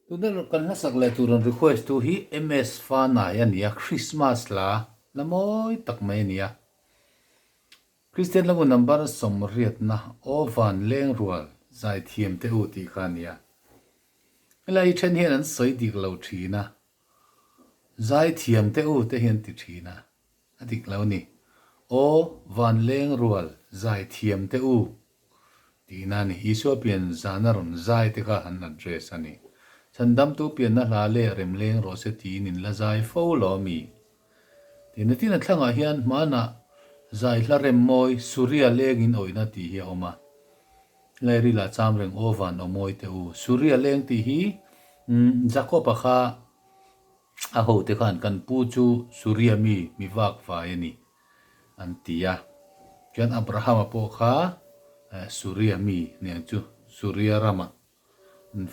tu na kan la sak le tu ron request tu hi ms fa na ya nia Christmas la na moi tak mai nia Christian lamu number som riat na ovan leng rual zai thiam te u ti khania lai chen hian an soi dik lo thina zai thiam te u te hian ti thina adik lo ni o van leng rual zai thiam te u ti na ni iso pian zanaron zai te kha han address ani chandam tu pian na hla le rem leng ro se ti nin la zai fo lo mi tin tin thlanga hian mana zai hla rem moi surya leng in oina ti hi oma lairi la cham reng ovan omoi te u surya leng ti hi jacob kha a ho te khan kan pu chu surya mi wak fa yani antia kian abraham po kha surya mi ne chu surya rama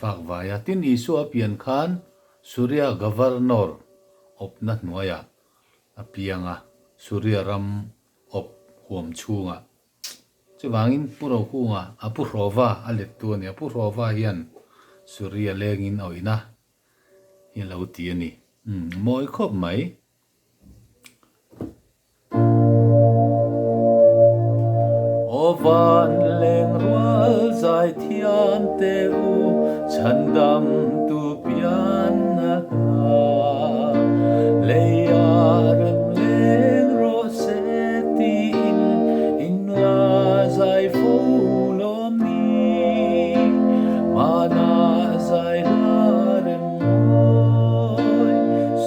fak vaya tin isu apian khan surya governor opna nuaya apianga surya ram op huam chunga chawangin puro hunga apu rova alet tu ne apu rova hian surya lengin oina hi lo ti ani moi khop mai ovan leng rual zai thiam te u chandam tu pian na leia rem leng ro se ti in la zai fo lo mi mana zai la rem moi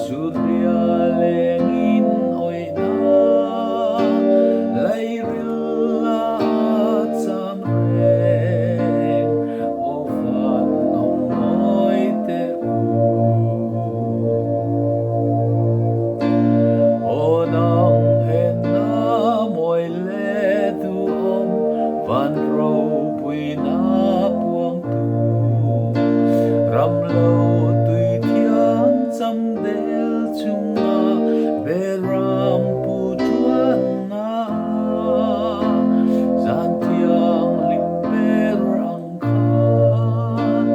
surya leng in oina lai rilla cham reng ovan ong moi te u onang hen na moi le tu om van ro pui na puang tu ram lo tui thiang cham del chunga be ram pu tuan na zan tiang lim ber ang khan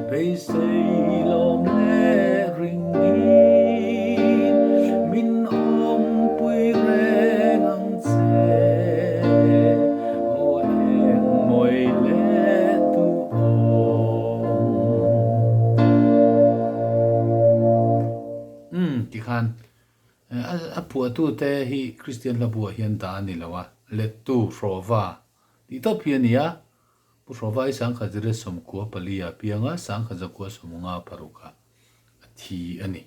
pe sei lom le ring in min om pui reng ang che o eng moi le tu ti khan a pu tu te hi Christian la bua hian ta ni lawa let tu rova ti to piania pu rova i sang kha jere som ko palia pianga sang kha ja ko somunga paruka thi ani